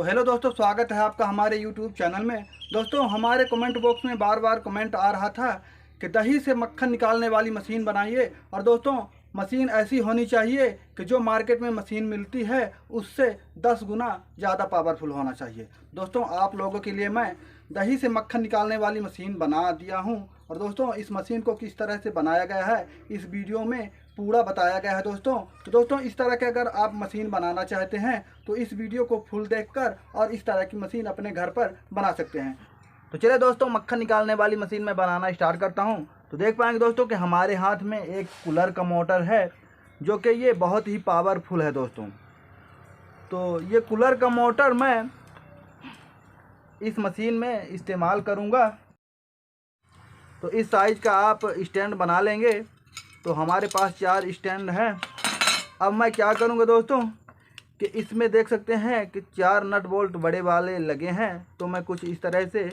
Hello दोस्तों, स्वागत है आपका हमारे यूट्यूब चैनल में। दोस्तों, हमारे कमेंट बॉक्स में बार बार कमेंट आ रहा था कि दही से मक्खन निकालने वाली मशीन बनाइए। और दोस्तों, मशीन ऐसी होनी चाहिए कि जो मार्केट में मशीन मिलती है उससे 10 गुना ज़्यादा पावरफुल होना चाहिए। दोस्तों, आप लोगों के लिए मैं दही से मक्खन निकालने वाली मशीन बना दिया हूँ। और दोस्तों, इस मशीन को किस तरह से बनाया गया है इस वीडियो में पूरा बताया गया है। दोस्तों इस तरह के अगर आप मशीन बनाना चाहते हैं तो इस वीडियो को फुल देखकर और इस तरह की मशीन अपने घर पर बना सकते हैं। तो चलिए दोस्तों, मक्खन निकालने वाली मशीन में बनाना स्टार्ट करता हूं। तो देख पाएंगे दोस्तों कि हमारे हाथ में एक कूलर का मोटर है जो कि ये बहुत ही पावरफुल है। दोस्तों, तो ये कूलर का मोटर मैं इस मशीन में इस्तेमाल करूंगा। तो इस साइज़ का आप स्टैंड बना लेंगे। तो हमारे पास 4 स्टैंड हैं। अब मैं क्या करूंगा दोस्तों कि इसमें देख सकते हैं कि 4 नट बोल्ट बड़े वाले लगे हैं। तो मैं कुछ इस तरह से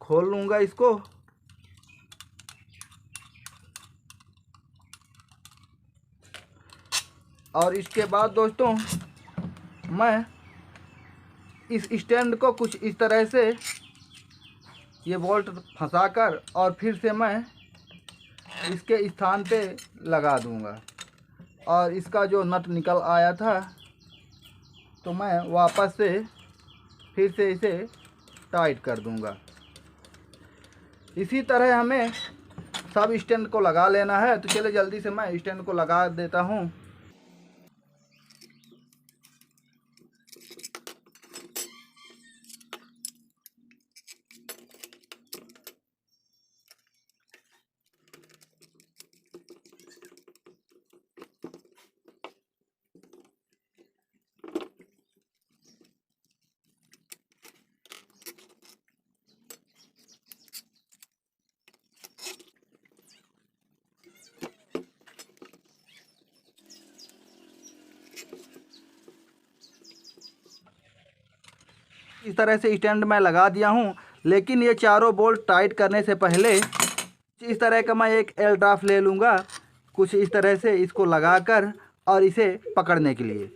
खोल लूँगा इसको। और इसके बाद दोस्तों मैं इस स्टैंड को कुछ इस तरह से ये बोल्ट फंसाकर और फिर से मैं इसके स्थान पे लगा दूंगा। और इसका जो नट निकल आया था तो मैं वापस से फिर से इसे टाइट कर दूंगा। इसी तरह हमें सब स्टैंड को लगा लेना है। तो चलिए जल्दी से मैं स्टैंड को लगा देता हूँ। इस तरह से स्टैंड मैं लगा दिया हूँ। लेकिन ये चारों बोल्ट टाइट करने से पहले इस तरह का मैं एक एल ड्राफ्ट ले लूँगा, कुछ इस तरह से इसको लगाकर और इसे पकड़ने के लिए।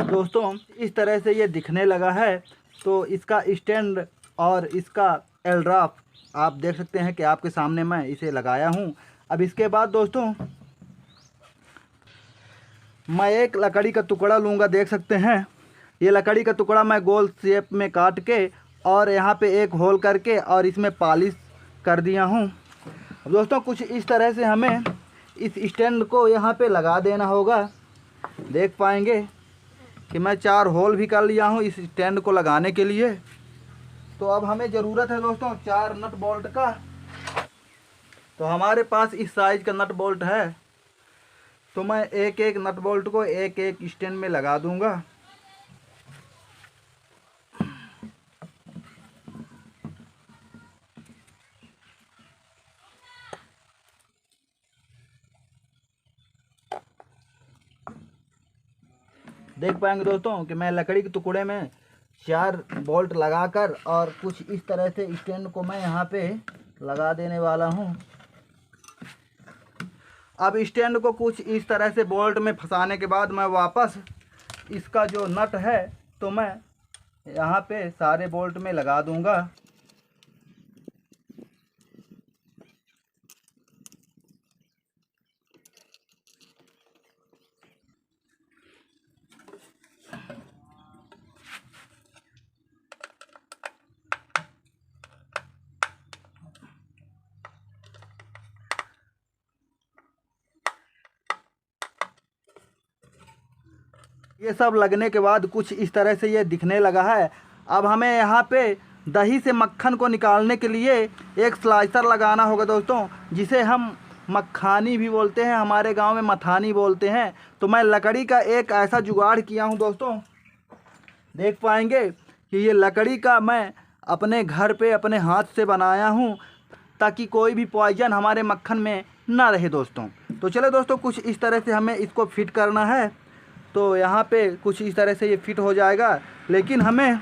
दोस्तों, इस तरह से ये दिखने लगा है। तो इसका स्टैंड और इसका एल ड्राफ्ट आप देख सकते हैं कि आपके सामने मैं इसे लगाया हूँ। अब इसके बाद दोस्तों मैं एक लकड़ी का टुकड़ा लूँगा। देख सकते हैं ये लकड़ी का टुकड़ा मैं गोल शेप में काट के और यहाँ पे एक होल करके और इसमें पॉलिश कर दिया हूँ। अब दोस्तों कुछ इस तरह से हमें इस स्टैंड को यहाँ पे लगा देना होगा। देख पाएंगे कि मैं 4 होल भी कर लिया हूँ इस स्टैंड को लगाने के लिए। तो अब हमें ज़रूरत है दोस्तों 4 नट बोल्ट का। तो हमारे पास इस साइज़ का नट बोल्ट है। तो मैं एक एक नट बोल्ट को एक एक स्टैंड में लगा दूंगा। देख पाएंगे दोस्तों कि मैं लकड़ी के टुकड़े में 4 बोल्ट लगाकर और कुछ इस तरह से स्टैंड को मैं यहाँ पे लगा देने वाला हूँ। अब स्टैंड को कुछ इस तरह से बोल्ट में फंसाने के बाद मैं वापस इसका जो नट है तो मैं यहाँ पे सारे बोल्ट में लगा दूँगा। ये सब लगने के बाद कुछ इस तरह से ये दिखने लगा है। अब हमें यहाँ पे दही से मक्खन को निकालने के लिए एक स्लाइसर लगाना होगा दोस्तों, जिसे हम मक्खानी भी बोलते हैं, हमारे गांव में मथानी बोलते हैं। तो मैं लकड़ी का एक ऐसा जुगाड़ किया हूँ दोस्तों। देख पाएंगे कि ये लकड़ी का मैं अपने घर पे अपने हाथ से बनाया हूँ, ताकि कोई भी पॉइजन हमारे मक्खन में ना रहे दोस्तों। तो चलो दोस्तों, कुछ इस तरह से हमें इसको फिट करना है। तो यहाँ पे कुछ इस तरह से ये फिट हो जाएगा, लेकिन हमें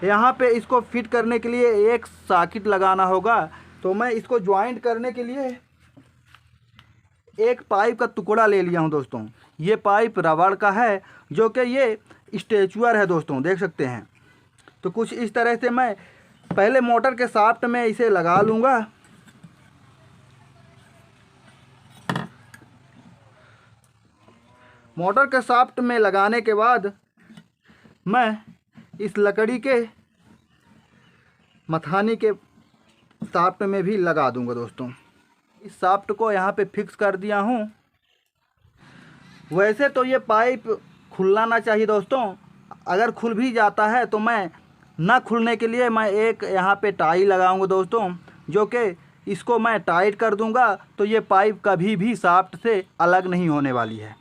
यहाँ पे इसको फिट करने के लिए एक सॉकेट लगाना होगा। तो मैं इसको ज्वाइंट करने के लिए एक पाइप का टुकड़ा ले लिया हूँ दोस्तों। ये पाइप रबड़ का है, जो कि ये स्ट्रेचुअर है दोस्तों, देख सकते हैं। तो कुछ इस तरह से मैं पहले मोटर के शाफ्ट में इसे लगा लूँगा। मोटर के शाफ्ट में लगाने के बाद मैं इस लकड़ी के मथानी के शाफ्ट में भी लगा दूंगा दोस्तों। इस शाफ्ट को यहाँ पे फिक्स कर दिया हूँ। वैसे तो ये पाइप खुलना ना चाहिए दोस्तों, अगर खुल भी जाता है तो मैं ना खुलने के लिए मैं एक यहाँ पे टाई लगाऊंगा दोस्तों, जो कि इसको मैं टाइट कर दूंगा, तो ये पाइप कभी भी शाफ्ट से अलग नहीं होने वाली है।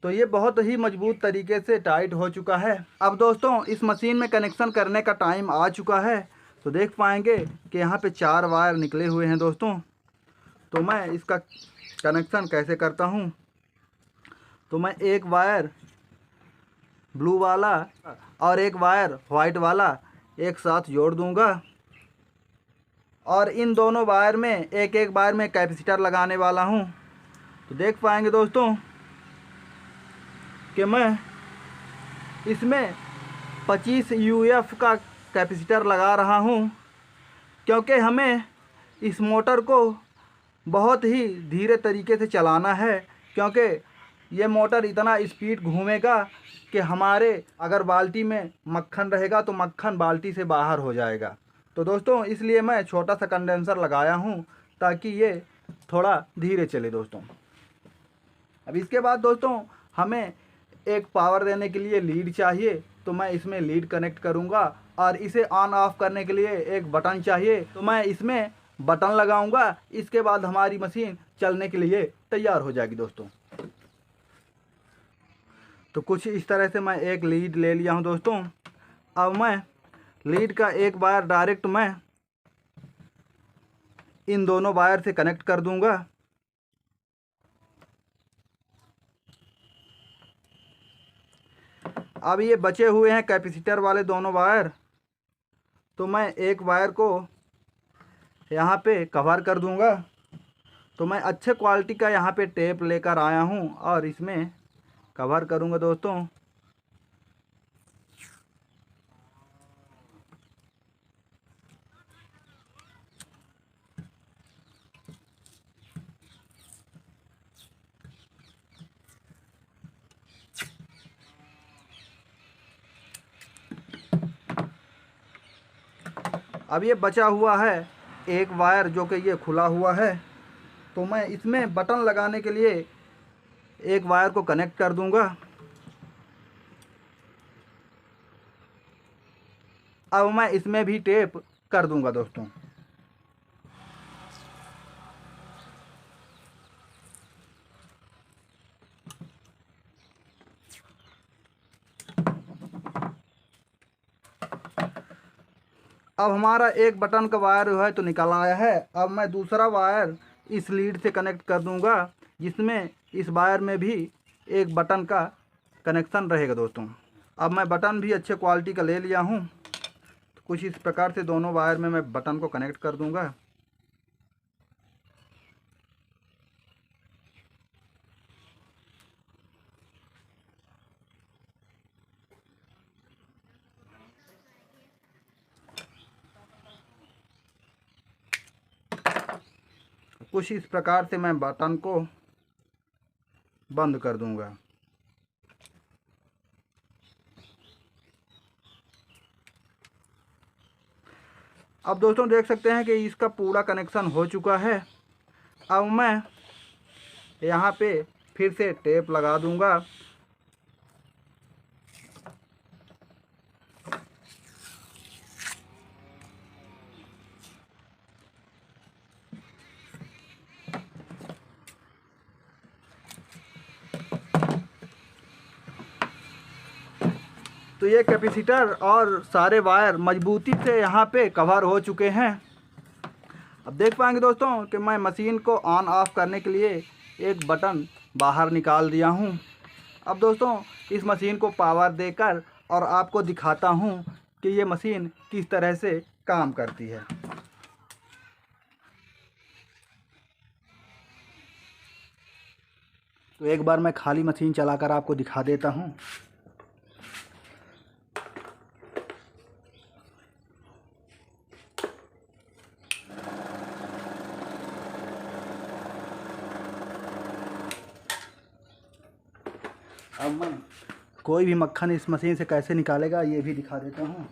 तो ये बहुत ही मजबूत तरीके से टाइट हो चुका है। अब दोस्तों, इस मशीन में कनेक्शन करने का टाइम आ चुका है। तो देख पाएंगे कि यहाँ पे 4 वायर निकले हुए हैं दोस्तों। तो मैं इसका कनेक्शन कैसे करता हूँ, तो मैं एक वायर ब्लू वाला और एक वायर वाइट वाला एक साथ जोड़ दूँगा, और इन दोनों वायर में एक एक वायर में कैपेसिटर लगाने वाला हूँ। तो देख पाएंगे दोस्तों कि मैं इसमें 25 UF का कैपेसिटर लगा रहा हूँ, क्योंकि हमें इस मोटर को बहुत ही धीरे तरीके से चलाना है, क्योंकि ये मोटर इतना स्पीड घूमेगा कि हमारे अगर बाल्टी में मक्खन रहेगा तो मक्खन बाल्टी से बाहर हो जाएगा। तो दोस्तों, इसलिए मैं छोटा सा कंडेंसर लगाया हूँ, ताकि ये थोड़ा धीरे चले दोस्तों। अब इसके बाद दोस्तों, हमें एक पावर देने के लिए लीड चाहिए। तो मैं इसमें लीड कनेक्ट करूंगा, और इसे ऑन ऑफ करने के लिए एक बटन चाहिए। तो मैं इसमें बटन लगाऊंगा। इसके बाद हमारी मशीन चलने के लिए तैयार हो जाएगी दोस्तों। तो कुछ इस तरह से मैं एक लीड ले लिया हूं दोस्तों। अब मैं लीड का एक वायर डायरेक्ट मैं इन दोनों वायर से कनेक्ट कर दूंगा। अब ये बचे हुए हैं कैपेसिटर वाले दोनों वायर, तो मैं एक वायर को यहाँ पे कवर कर दूंगा। तो मैं अच्छे क्वालिटी का यहाँ पे टेप लेकर आया हूँ, और इसमें कवर करूँगा दोस्तों। अब ये बचा हुआ है एक वायर, जो कि ये खुला हुआ है। तो मैं इसमें बटन लगाने के लिए एक वायर को कनेक्ट कर दूंगा। अब मैं इसमें भी टेप कर दूंगा दोस्तों। अब हमारा एक बटन का वायर जो है तो निकल आया है। अब मैं दूसरा वायर इस लीड से कनेक्ट कर दूंगा, जिसमें इस वायर में भी एक बटन का कनेक्शन रहेगा दोस्तों। अब मैं बटन भी अच्छे क्वालिटी का ले लिया हूँ। तो कुछ इस प्रकार से दोनों वायर में मैं बटन को कनेक्ट कर दूंगा। कुछ इस प्रकार से मैं बटन को बंद कर दूंगा। अब दोस्तों देख सकते हैं कि इसका पूरा कनेक्शन हो चुका है। अब मैं यहाँ पे फिर से टेप लगा दूंगा, तो ये कैपेसिटर और सारे वायर मजबूती से यहाँ पे कवर हो चुके हैं। अब देख पाएंगे दोस्तों कि मैं मशीन को ऑन ऑफ करने के लिए एक बटन बाहर निकाल दिया हूँ। अब दोस्तों इस मशीन को पावर देकर और आपको दिखाता हूँ कि ये मशीन किस तरह से काम करती है। तो एक बार मैं खाली मशीन चलाकर आपको दिखा देता हूँ। अब मैं कोई भी मक्खन इस मशीन से कैसे निकालेगा ये भी दिखा देता हूँ।